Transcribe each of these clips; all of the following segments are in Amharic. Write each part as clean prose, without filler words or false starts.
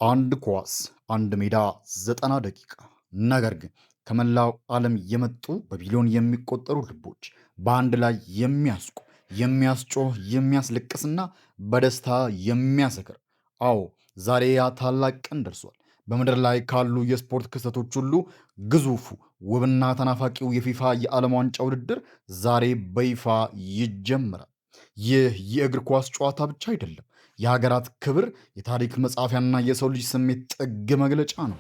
አንድ ኳስ፣ አንድ ሜዳ፣ 90 ደቂቃ። ነገር ግን ከመላው ዓለም የመጡ በቢሊዮን የሚቆጠሩ ልቦች በአንድ ላይ የሚያስቁ፣ የሚያስጮህ፣ የሚያስለቅስና በደስታ የሚያሰክር። አዎ ዛሬ ያ ታላቅ ቀን ደርሷል። በምድር ላይ ካሉ የስፖርት ክስተቶች ሁሉ ግዙፉ ውብና ተናፋቂው የፊፋ የዓለም ዋንጫ ውድድር ዛሬ በይፋ ይጀምራል። ይህ የእግር ኳስ ጨዋታ ብቻ አይደለም። የሀገራት ክብር፣ የታሪክ መጻፊያና የሰው ልጅ ስሜት ጥግ መግለጫ ነው።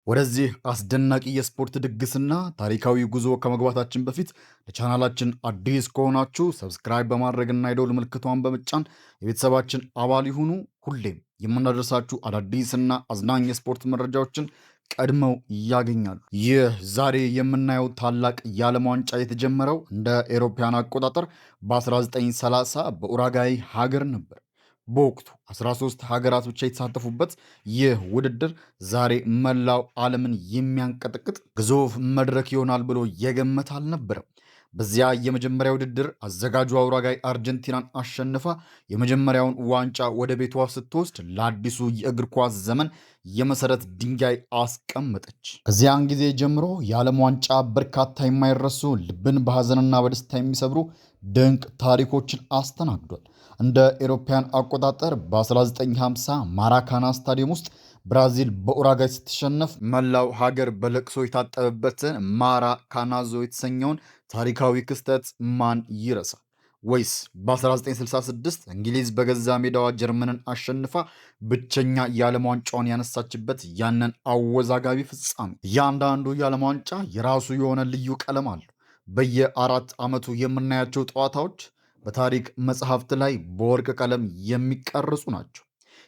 ወደዚህ አስደናቂ የስፖርት ድግስና ታሪካዊ ጉዞ ከመግባታችን በፊት ለቻናላችን አዲስ ከሆናችሁ ሰብስክራይብ በማድረግና የደውል ምልክቷን በመጫን የቤተሰባችን አባል ይሁኑ። ሁሌም የምናደርሳችሁ አዳዲስና አዝናኝ የስፖርት መረጃዎችን ቀድመው ያገኛሉ። ይህ ዛሬ የምናየው ታላቅ የዓለም ዋንጫ የተጀመረው እንደ ኤሮፓያን አቆጣጠር በ1930 በኡራጋይ ሀገር ነበር። በወቅቱ 13 ሀገራት ብቻ የተሳተፉበት ይህ ውድድር ዛሬ መላው ዓለምን የሚያንቀጠቅጥ ግዙፍ መድረክ ይሆናል ብሎ የገመተ አልነበረም። በዚያ የመጀመሪያ ውድድር አዘጋጇ ኡሩጓይ አርጀንቲናን አሸንፋ የመጀመሪያውን ዋንጫ ወደ ቤቷ ስትወስድ ለአዲሱ የእግር ኳስ ዘመን የመሰረት ድንጋይ አስቀመጠች። ከዚያን ጊዜ ጀምሮ የዓለም ዋንጫ በርካታ የማይረሱ ልብን በሐዘንና በደስታ የሚሰብሩ ድንቅ ታሪኮችን አስተናግዷል። እንደ ኤሮፓያን አቆጣጠር በ1950 ማራካና ስታዲየም ውስጥ ብራዚል በኡሩጓይ ስትሸነፍ መላው ሀገር በለቅሶ የታጠበበትን ማራካናዞ የተሰኘውን ታሪካዊ ክስተት ማን ይረሳል? ወይስ በ1966 እንግሊዝ በገዛ ሜዳዋ ጀርመንን አሸንፋ ብቸኛ የዓለም ዋንጫውን ያነሳችበት ያንን አወዛጋቢ ፍጻሜ? እያንዳንዱ የዓለም ዋንጫ የራሱ የሆነ ልዩ ቀለም አለው። በየ4 ዓመቱ የምናያቸው ጨዋታዎች በታሪክ መጽሐፍት ላይ በወርቅ ቀለም የሚቀርጹ ናቸው።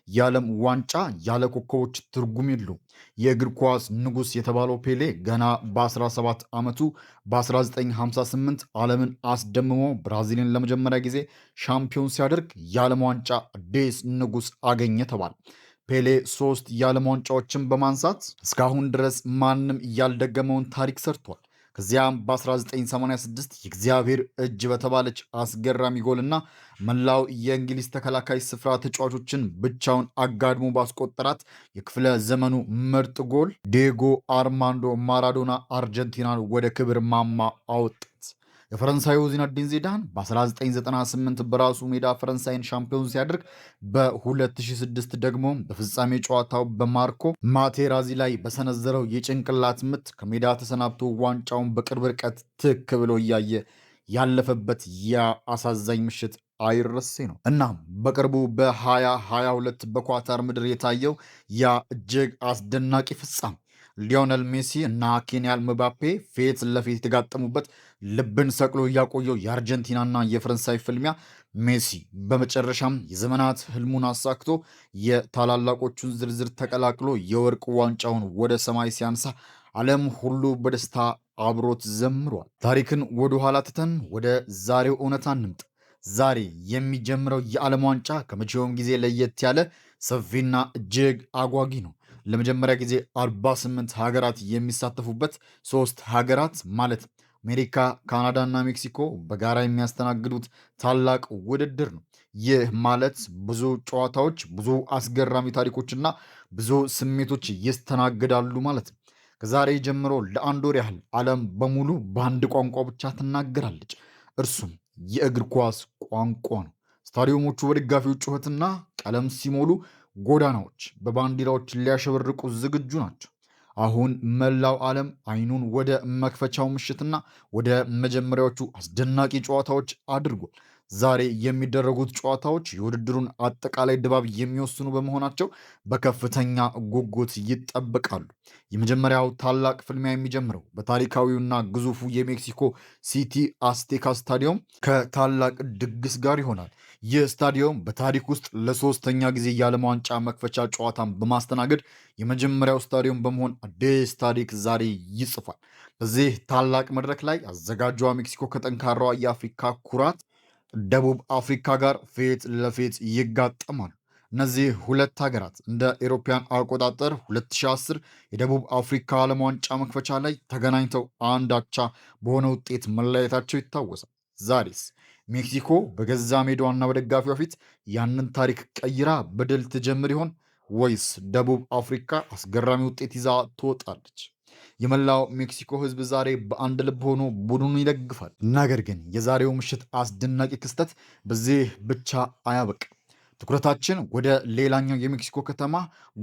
የዓለም ዋንጫ ያለ ኮከቦች ትርጉም የለውም። የእግር ኳስ ንጉሥ የተባለው ፔሌ ገና በ17 ዓመቱ በ1958 ዓለምን አስደምሞ ብራዚልን ለመጀመሪያ ጊዜ ሻምፒዮን ሲያደርግ የዓለም ዋንጫ አዲስ ንጉሥ አገኘ ተባለ። ፔሌ 3 የዓለም ዋንጫዎችን በማንሳት እስካሁን ድረስ ማንም ያልደገመውን ታሪክ ሰርቷል። ከዚያም በ1986 የእግዚአብሔር እጅ በተባለች አስገራሚ ጎልና መላው የእንግሊዝ ተከላካይ ስፍራ ተጫዋቾችን ብቻውን አጋድሞ ባስቆጠራት የክፍለ ዘመኑ ምርጥ ጎል ዲዬጎ አርማንዶ ማራዶና አርጀንቲናን ወደ ክብር ማማ አወጣት። የፈረንሳዩ ዚነዲን ዚዳን በ1998 በራሱ ሜዳ ፈረንሳይን ሻምፒዮን ሲያደርግ በ2006 ደግሞ በፍጻሜ ጨዋታው በማርኮ ማቴራዚ ላይ በሰነዘረው የጭንቅላት ምት ከሜዳ ተሰናብቶ ዋንጫውን በቅርብ ርቀት ትክ ብሎ እያየ ያለፈበት ያ አሳዛኝ ምሽት አይረሴ ነው። እናም በቅርቡ በ2022 በኳታር ምድር የታየው ያ እጅግ አስደናቂ ፍጻሜ ሊዮነል ሜሲ እና ኬንያን ምባፔ ፊት ለፊት የተጋጠሙበት ልብን ሰቅሎ እያቆየው የአርጀንቲናና የፈረንሳይ ፍልሚያ ሜሲ በመጨረሻም የዘመናት ህልሙን አሳክቶ የታላላቆቹን ዝርዝር ተቀላቅሎ የወርቅ ዋንጫውን ወደ ሰማይ ሲያንሳ ዓለም ሁሉ በደስታ አብሮት ዘምሯል። ታሪክን ወደ ኋላ ትተን ወደ ዛሬው እውነታ እንምጥ። ዛሬ የሚጀምረው የዓለም ዋንጫ ከመቼውም ጊዜ ለየት ያለ ሰፊና እጅግ አጓጊ ነው። ለመጀመሪያ ጊዜ 48 ሀገራት የሚሳተፉበት 3 ሀገራት ማለት አሜሪካ፣ ካናዳ እና ሜክሲኮ በጋራ የሚያስተናግዱት ታላቅ ውድድር ነው። ይህ ማለት ብዙ ጨዋታዎች፣ ብዙ አስገራሚ ታሪኮችና ብዙ ስሜቶች ይስተናግዳሉ ማለት ነው። ከዛሬ ጀምሮ ለአንድ ወር ያህል ዓለም በሙሉ በአንድ ቋንቋ ብቻ ትናገራለች። እርሱም የእግር ኳስ ቋንቋ ነው። ስታዲየሞቹ በደጋፊዎች ጩኸትና ቀለም ሲሞሉ፣ ጎዳናዎች በባንዲራዎች ሊያሸበርቁ ዝግጁ ናቸው። አሁን መላው ዓለም አይኑን ወደ መክፈቻው ምሽትና ወደ መጀመሪያዎቹ አስደናቂ ጨዋታዎች አድርጓል። ዛሬ የሚደረጉት ጨዋታዎች የውድድሩን አጠቃላይ ድባብ የሚወስኑ በመሆናቸው በከፍተኛ ጉጉት ይጠበቃሉ። የመጀመሪያው ታላቅ ፍልሚያ የሚጀምረው በታሪካዊውና ግዙፉ የሜክሲኮ ሲቲ አስቴካ ስታዲየም ከታላቅ ድግስ ጋር ይሆናል። ይህ ስታዲየም በታሪክ ውስጥ ለሶስተኛ ጊዜ የዓለም ዋንጫ መክፈቻ ጨዋታን በማስተናገድ የመጀመሪያው ስታዲየም በመሆን አዲስ ታሪክ ዛሬ ይጽፋል። በዚህ ታላቅ መድረክ ላይ አዘጋጇ ሜክሲኮ ከጠንካራዋ የአፍሪካ ኩራት ደቡብ አፍሪካ ጋር ፊት ለፊት ይጋጠማሉ። እነዚህ ሁለት ሀገራት እንደ ኤሮፓያን አቆጣጠር 2010 የደቡብ አፍሪካ ዓለም ዋንጫ መክፈቻ ላይ ተገናኝተው አንድ አቻ በሆነ ውጤት መለያየታቸው ይታወሳል። ዛሬስ ሜክሲኮ በገዛ ሜዳዋና በደጋፊዋ ፊት ያንን ታሪክ ቀይራ በድል ትጀምር ይሆን ወይስ ደቡብ አፍሪካ አስገራሚ ውጤት ይዛ ትወጣለች? የመላው ሜክሲኮ ሕዝብ ዛሬ በአንድ ልብ ሆኖ ቡድኑን ይደግፋል። ነገር ግን የዛሬው ምሽት አስደናቂ ክስተት በዚህ ብቻ አያበቅም። ትኩረታችን ወደ ሌላኛው የሜክሲኮ ከተማ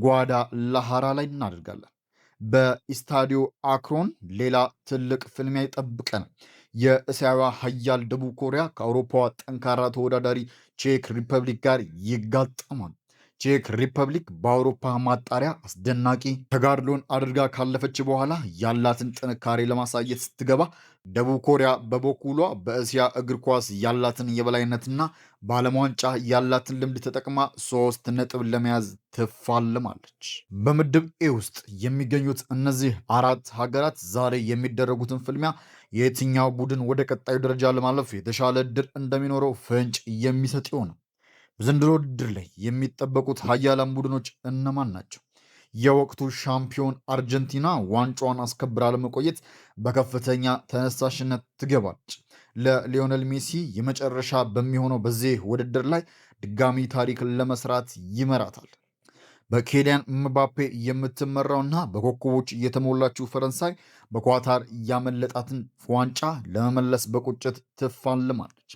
ጓዳላሃራ ላይ እናደርጋለን። በኢስታዲዮ አክሮን ሌላ ትልቅ ፍልሚያ ይጠብቀናል። የእስያዋ ሀያል ደቡብ ኮሪያ ከአውሮፓዋ ጠንካራ ተወዳዳሪ ቼክ ሪፐብሊክ ጋር ይጋጠማሉ። ቼክ ሪፐብሊክ በአውሮፓ ማጣሪያ አስደናቂ ተጋድሎን አድርጋ ካለፈች በኋላ ያላትን ጥንካሬ ለማሳየት ስትገባ፣ ደቡብ ኮሪያ በበኩሏ በእስያ እግር ኳስ ያላትን የበላይነትና በዓለም ዋንጫ ያላትን ልምድ ተጠቅማ 3 ነጥብ ለመያዝ ትፋልማለች። በምድብ ኤ ውስጥ የሚገኙት እነዚህ 4 ሀገራት ዛሬ የሚደረጉትን ፍልሚያ የየትኛው ቡድን ወደ ቀጣዩ ደረጃ ለማለፍ የተሻለ እድል እንደሚኖረው ፍንጭ የሚሰጥ ይሆናል። በዘንድሮ ውድድር ላይ የሚጠበቁት ሀያላን ቡድኖች እነማን ናቸው? የወቅቱ ሻምፒዮን አርጀንቲና ዋንጫዋን አስከብራ ለመቆየት በከፍተኛ ተነሳሽነት ትገባለች። ለሊዮኔል ሜሲ የመጨረሻ በሚሆነው በዚህ ውድድር ላይ ድጋሚ ታሪክ ለመስራት ይመራታል። በኬሊያን ምባፔ የምትመራውና በኮከቦች የተሞላችው ፈረንሳይ በኳታር ያመለጣትን ዋንጫ ለመመለስ በቁጭት ትፋልማለች።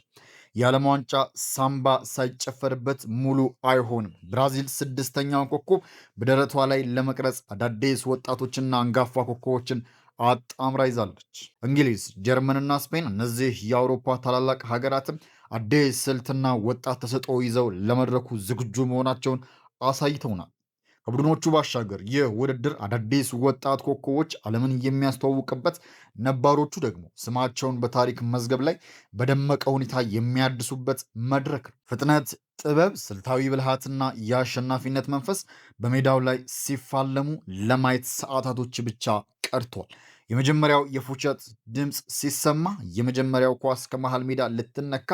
የዓለም ዋንጫ ሳምባ ሳይጨፈርበት ሙሉ አይሆንም። ብራዚል 6ኛውን ኮከብ በደረቷ ላይ ለመቅረጽ አዳዲስ ወጣቶችና አንጋፋ ኮከቦችን አጣምራ ይዛለች። እንግሊዝ፣ ጀርመንና ስፔን እነዚህ የአውሮፓ ታላላቅ ሀገራትም አዲስ ስልትና ወጣት ተሰጥኦ ይዘው ለመድረኩ ዝግጁ መሆናቸውን አሳይተውናል። ከቡድኖቹ ባሻገር ይህ ውድድር አዳዲስ ወጣት ኮከቦች ዓለምን የሚያስተዋውቅበት፣ ነባሮቹ ደግሞ ስማቸውን በታሪክ መዝገብ ላይ በደመቀ ሁኔታ የሚያድሱበት መድረክ ነው። ፍጥነት፣ ጥበብ፣ ስልታዊ ብልሃትና የአሸናፊነት መንፈስ በሜዳው ላይ ሲፋለሙ ለማየት ሰዓታቶች ብቻ ቀርቷል። የመጀመሪያው የፉጨት ድምፅ ሲሰማ የመጀመሪያው ኳስ ከመሃል ሜዳ ልትነካ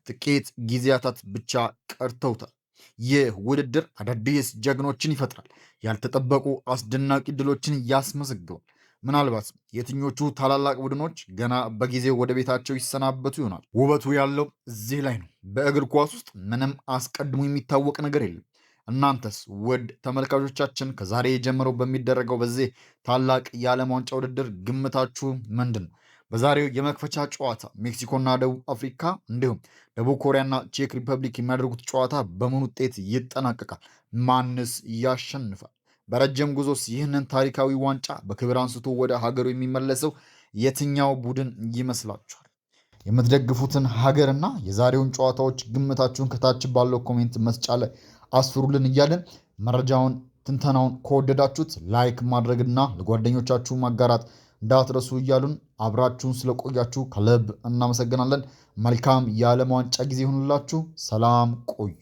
ጥቂት ጊዜያታት ብቻ ቀርተውታል። ይህ ውድድር አዳዲስ ጀግኖችን ይፈጥራል፣ ያልተጠበቁ አስደናቂ ድሎችን ያስመዘግባል። ምናልባት የትኞቹ ታላላቅ ቡድኖች ገና በጊዜው ወደ ቤታቸው ይሰናበቱ ይሆናል? ውበቱ ያለው እዚህ ላይ ነው። በእግር ኳስ ውስጥ ምንም አስቀድሞ የሚታወቅ ነገር የለም። እናንተስ ውድ ተመልካቾቻችን ከዛሬ ጀምሮ በሚደረገው በዚህ ታላቅ የዓለም ዋንጫ ውድድር ግምታችሁ ምንድን ነው? በዛሬው የመክፈቻ ጨዋታ ሜክሲኮና ደቡብ አፍሪካ እንዲሁም ደቡብ ኮሪያና ቼክ ሪፐብሊክ የሚያደርጉት ጨዋታ በምን ውጤት ይጠናቀቃል? ማንስ ያሸንፋል? በረጅም ጉዞስ ይህንን ታሪካዊ ዋንጫ በክብር አንስቶ ወደ ሀገሩ የሚመለሰው የትኛው ቡድን ይመስላችኋል? የምትደግፉትን ሀገርና የዛሬውን ጨዋታዎች ግምታችሁን ከታች ባለው ኮሜንት መስጫ ላይ አስፍሩልን እያለን መረጃውን ትንተናውን ከወደዳችሁት ላይክ ማድረግና ለጓደኞቻችሁ ማጋራት እንዳትረሱ እያሉን አብራችሁን ስለቆያችሁ ከልብ እናመሰግናለን። መልካም የዓለም ዋንጫ ጊዜ ይሁንላችሁ። ሰላም ቆዩ።